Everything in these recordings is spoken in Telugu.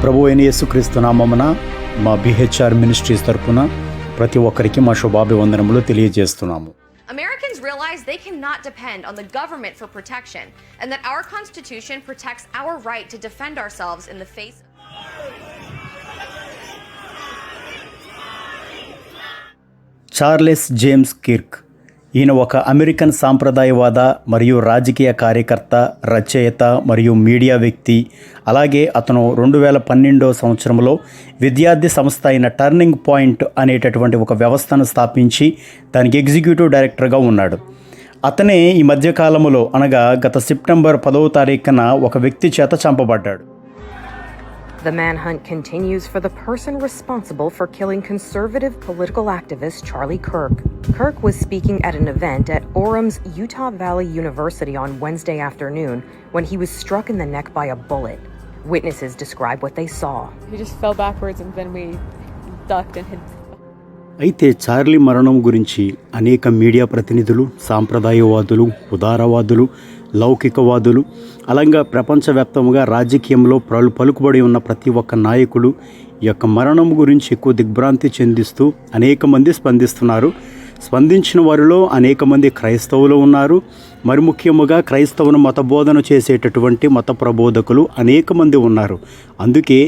ప్రభు అయిన యేసుక్రీస్తు నామమున మా బిహెచ్ఆర్ మినిస్ట్రీస్ తరపున ప్రతి ఒక్కరికి మా శుభాభివందనములు తెలియజేస్తున్నాము. Americans realize they cannot depend on the government for protection, and that our Constitution protects our right to defend ourselves in the face of Charles James Kirk ఈయన ఒక అమెరికన్ సాంప్రదాయవాద మరియు రాజకీయ కార్యకర్త, రచయిత మరియు మీడియా వ్యక్తి. అలాగే అతను 2012 సంవత్సరంలో విద్యార్థి సంస్థ అయిన టర్నింగ్ పాయింట్ అనేటటువంటి ఒక వ్యవస్థను స్థాపించి దానికి ఎగ్జిక్యూటివ్ డైరెక్టర్గా ఉన్నాడు. అతనే ఈ మధ్యకాలంలో అనగా గత సెప్టెంబర్ 10వ తారీఖున ఒక వ్యక్తి చేత చంపబడ్డాడు. The manhunt continues for the person responsible for killing conservative political activist Charlie Kirk. Kirk was speaking at an event at Orem's Utah Valley University on Wednesday afternoon when he was struck in the neck by a bullet. Witnesses describe what they saw. He just fell backwards and then we ducked and hid. అయితే చార్లీ మరణం గురించి అనేక మీడియా ప్రతినిధులు, సాంప్రదాయవాదులు, ఉదారవాదులు, లౌకికవాదులు, అలాగే ప్రపంచవ్యాప్తంగా రాజకీయంలో పలుకుబడి ఉన్న ప్రతి ఒక్క నాయకులు ఈ యొక్క మరణం గురించి ఎక్కువ దిగ్భ్రాంతి చెందిస్తూ అనేక మంది స్పందిస్తున్నారు. స్పందించిన వారిలో అనేక మంది క్రైస్తవులు ఉన్నారు. మరి ముఖ్యముగా క్రైస్తవును మతబోధన చేసేటటువంటి మత ప్రబోధకులు అనేక మంది ఉన్నారు. అందుకే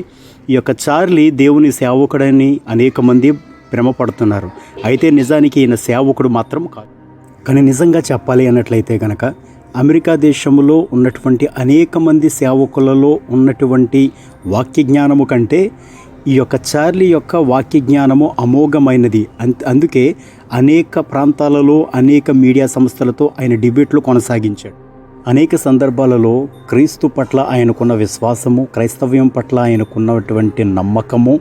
ఈ యొక్క చార్లీ దేవుని సేవకుడని అనేక మంది భ్రమపడుతున్నారు. అయితే నిజానికి ఈయన సేవకుడు మాత్రం కాదు. కానీ నిజంగా చెప్పాలి అన్నట్లయితే కనుక అమెరికా దేశంలో ఉన్నటువంటి అనేక మంది సేవకులలో ఉన్నటువంటి వాక్య జ్ఞానము కంటే ఈ యొక్క చార్లీ యొక్క వాక్య జ్ఞానము అమోఘమైనది. అందుకే అనేక ప్రాంతాలలో అనేక మీడియా సంస్థలతో ఆయన డిబేట్లు కొనసాగించాడు. అనేక సందర్భాలలో క్రీస్తు పట్ల ఆయనకున్న విశ్వాసము, క్రైస్తవ్యం పట్ల ఆయనకున్నటువంటి నమ్మకము,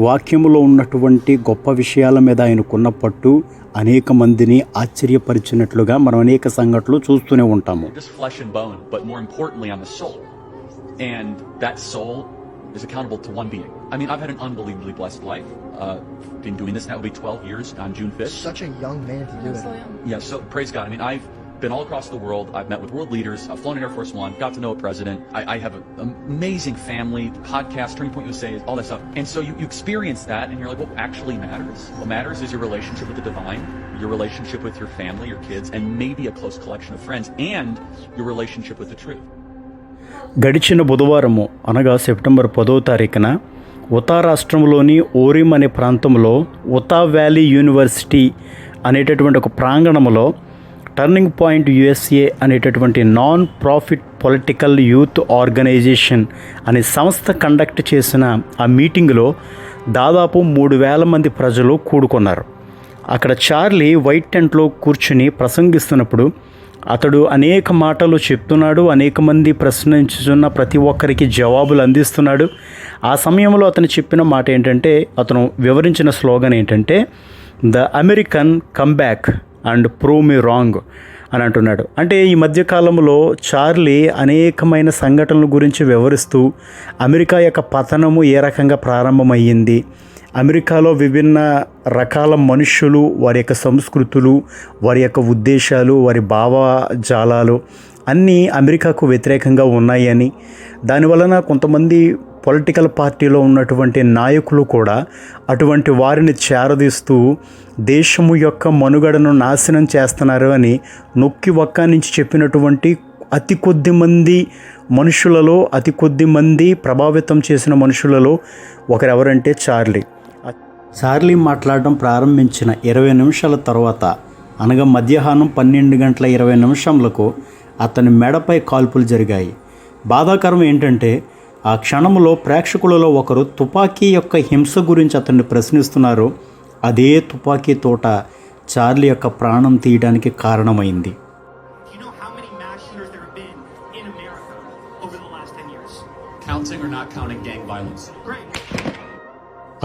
వాక్యములో ఉన్నటువంటి గొప్ప విషయాల మీద ఆయనకున్న పట్టు అనేక మందిని ఆశ్చర్యపరిచినట్లుగా మనం అనేక సంఘటనలు చూస్తూనే ఉంటాము. Flesh and bone, but more importantly on the soul. And that soul is accountable to one being. I mean, I've had an unbelievably blessed life. Been doing this now, it'll be 12 years on June 5th. Such a young man to do it. Yeah, so praise God. I mean, I've been all across the world. I've met with world leaders. I've flown in Air Force One, got to know a president. I have an amazing family, podcast, Turning Point USA, all that stuff. And so you experience that and you're like, what actually matters? What matters is your relationship with the divine, your relationship with your family, your kids, and maybe a close collection of friends, and your relationship with the truth. గడిచిన బుధవారము అనగా సెప్టెంబర్ 10వ తారీఖున ఉతా రాష్ట్రంలోని ఓరిమ్ అనే ప్రాంతంలో ఉతా వ్యాలీ యూనివర్సిటీ అనేటటువంటి ఒక ప్రాంగణంలో టర్నింగ్ పాయింట్ యుఎస్ఏ అనేటటువంటి non profit political youth organization అనే సంస్థ కండక్ట్ చేసిన ఆ మీటింగ్లో దాదాపు 3,000 మంది ప్రజలు కూడుకున్నారు. అక్కడ చార్లీ వైట్ టెంట్లో కూర్చుని ప్రసంగిస్తున్నప్పుడు అతడు అనేక మాటలు చెప్తున్నాడు. అనేక మంది ప్రశ్నించుతున్న ప్రతి ఒక్కరికి జవాబులు అందిస్తున్నాడు. ఆ సమయంలో అతను చెప్పిన మాట ఏంటంటే, అతను వివరించిన స్లోగన్ ఏంటంటే, the American come back and prove me wrong అని అంటున్నాడు. అంటే ఈ మధ్యకాలంలో చార్లీ అనేకమైన సంఘటనల గురించి వివరిస్తూ అమెరికా యొక్క పతనము ఏ రకంగా ప్రారంభమయ్యింది, అమెరికాలో విభిన్న రకాల మనుషులు, వారి యొక్క సంస్కృతులు, వారి యొక్క ఉద్దేశాలు, వారి భావజాలాలు అన్నీ అమెరికాకు వ్యతిరేకంగా ఉన్నాయని, దానివలన కొంతమంది పొలిటికల్ పార్టీలో ఉన్నటువంటి నాయకులు కూడా అటువంటి వారిని చేరదీస్తూ దేశము యొక్క మనుగడను నాశనం చేస్తున్నారు అని నొక్కి ఒక్క నుంచి చెప్పినటువంటి అతి కొద్ది మంది మనుషులలో, అతి కొద్ది మంది ప్రభావితం చేసిన మనుషులలో ఒకరెవరంటే చార్లీ మాట్లాడడం ప్రారంభించిన 20 నిమిషాల తర్వాత అనగా మధ్యాహ్నం 12:20 అతని మెడపై కాల్పులు జరిగాయి. బాధాకరం ఏంటంటే ఆ క్షణంలో ప్రేక్షకులలో ఒకరు తుపాకీ యొక్క హింస గురించి అతన్ని ప్రశ్నిస్తున్నారు. అదే తుపాకీ తోట చార్లీ యొక్క ప్రాణం తీయడానికి కారణమైంది.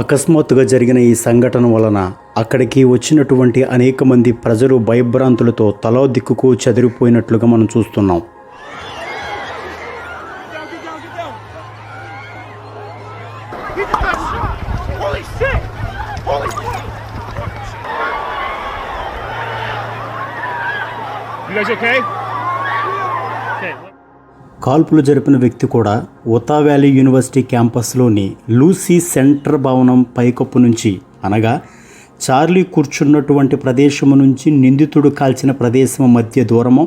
అకస్మాత్తుగా జరిగిన ఈ సంఘటన వలన అక్కడికి వచ్చినటువంటి అనేక మంది ప్రజలు భయభ్రాంతులతో తలో దిక్కుకు చెదిరిపోయినట్లుగా మనం చూస్తున్నాం. కాల్పులు జరిపిన వ్యక్తి కూడా ఉతా వ్యాలీ యూనివర్సిటీ క్యాంపస్లోని లూసీ సెంటర్ భవనం పైకప్పు నుంచి, అనగా చార్లీ కూర్చున్నటువంటి ప్రదేశము నుంచి నిందితుడు కాల్చిన ప్రదేశం మధ్య దూరము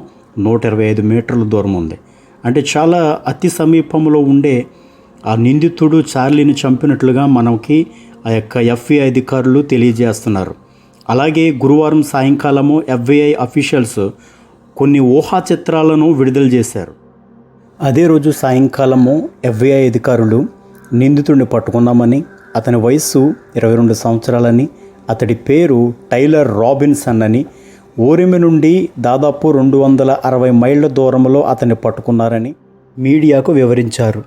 125 మీటర్ల దూరం ఉంది. అంటే చాలా అతి సమీపంలో ఉండే ఆ నిందితుడు చార్లీని చంపినట్లుగా మనకి ఆ యొక్క FBI అధికారులు తెలియజేస్తున్నారు. అలాగే గురువారం సాయంకాలము FBI అఫీషియల్స్ కొన్ని ఊహా చిత్రాలను విడుదల చేశారు. అదే రోజు సాయంకాలము FBI అధికారులు నిందితుడిని పట్టుకున్నామని, అతని వయస్సు 22 సంవత్సరాలని, అతడి పేరు టైలర్ రాబిన్సన్ అని, ఓరిమి నుండి దాదాపు 260 మైళ్ళ దూరంలో అతన్ని పట్టుకున్నారని మీడియాకు వివరించారు.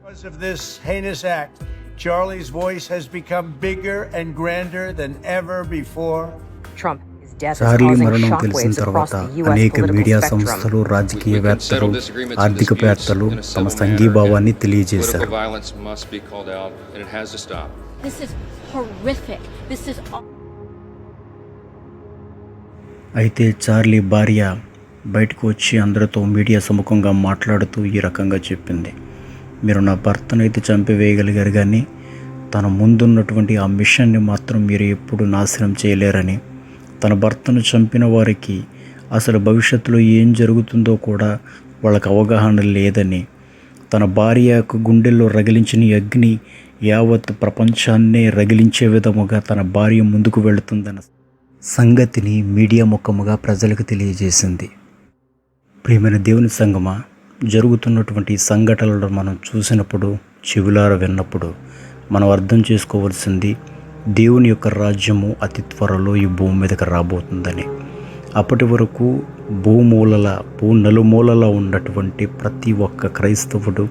Because of this heinous act, Charlie's voice has become bigger and grander than ever before. Trump, his death is Charlie causing మరణం తెలిసిన shockwaves across తర్వాత the US అనేక political మీడియా spectrum. సంస్థలు, రాజకీయవేత్తలు, ఆర్థికవేత్తలు తమ సంఘీభావాన్ని తెలియజేశారు. Political violence must be called out, and it has to stop. This is horrific. This is అయితే చార్లీ భార్య బయటకు వచ్చి అందరితో మీడియా సముఖంగా మాట్లాడుతూ ఈ రకంగా చెప్పింది, మీరు నా భర్తను అయితే చంపివేయగలిగారు, కానీ తన ముందున్నటువంటి ఆ మిషన్ని మాత్రం మీరు ఎప్పుడు నాశనం చేయలేరని, తన భర్తను చంపిన వారికి అసలు భవిష్యత్తులో ఏం జరుగుతుందో కూడా వాళ్ళకి అవగాహన లేదని, తన భార్యకు గుండెల్లో రగిలించిన ఈ అగ్ని యావత్ ప్రపంచాన్నే రగిలించే విధముగా తన భార్య ముందుకు వెళుతుందన్న సంగతిని మీడియా ముఖముగా ప్రజలకు తెలియజేసింది. ప్రియమైన దేవుని సంగమా, జరుగుతున్నటువంటి సంఘటనలను మనం చూసినప్పుడు, చెవులార విన్నప్పుడు మనం అర్థం చేసుకోవాల్సింది, దేవుని యొక్క రాజ్యము అతి త్వరలో ఈ భూమి మీదకి రాబోతుందని. అప్పటి వరకు భూ నలుమూలలా ఉన్నటువంటి ప్రతి ఒక్క క్రైస్తవుడు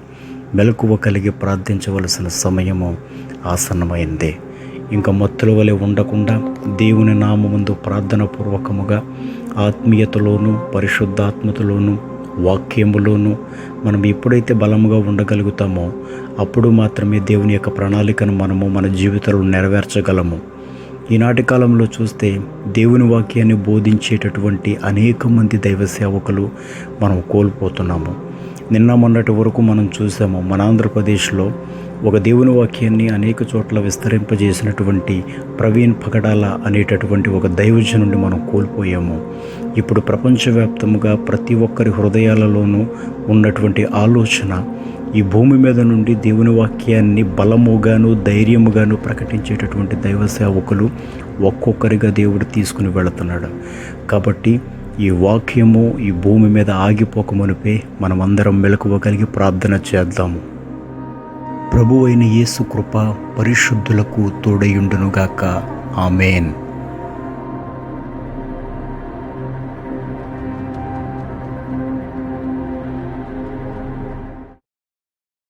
మెలకువ కలిగి ప్రార్థించవలసిన సమయము ఆసన్నమైందే. ఇంకా మత్తుల వలె ఉండకుండా దేవుని నామముందు ప్రార్థనాపూర్వకముగా ఆత్మీయతలోను, పరిశుద్ధాత్మతలోను, వాక్యములోను మనం ఎప్పుడైతే బలముగా ఉండగలుగుతామో అప్పుడు మాత్రమే దేవుని యొక్క ప్రణాళికను మనము మన జీవితంలో నెరవేర్చగలము. ఈనాటి కాలంలో చూస్తే దేవుని వాక్యాన్ని బోధించేటటువంటి అనేక మంది దైవ సేవకులు మనం కోల్పోతున్నాము. నిన్న మొన్నటి వరకు మనం చూసాము, మన ఆంధ్రప్రదేశ్లో ఒక దేవుని వాక్యాన్ని అనేక చోట్ల విస్తరింపజేసినటువంటి ప్రవీణ్ పగడాల అనేటటువంటి ఒక దైవజనుడిని మనం కోల్పోయాము. ఇప్పుడు ప్రపంచవ్యాప్తముగా ప్రతి ఒక్కరి హృదయాలలోనూ ఉన్నటువంటి ఆలోచన, ఈ భూమి మీద నుండి దేవుని వాక్యాన్ని బలముగాను ధైర్యముగాను ప్రకటించేటటువంటి దైవ సేవకులు ఒక్కొక్కరిగా దేవుడు తీసుకుని వెళుతున్నాడు. కాబట్టి ఈ వాక్యము ఈ భూమి మీద ఆగిపోకమునిపే మనమందరం మెలకువ కలిగి ప్రార్థన చేద్దాము. ప్రభువైన యేసు కృప పరిశుద్ధులకు తోడయుండునుగాక. ఆమేన్.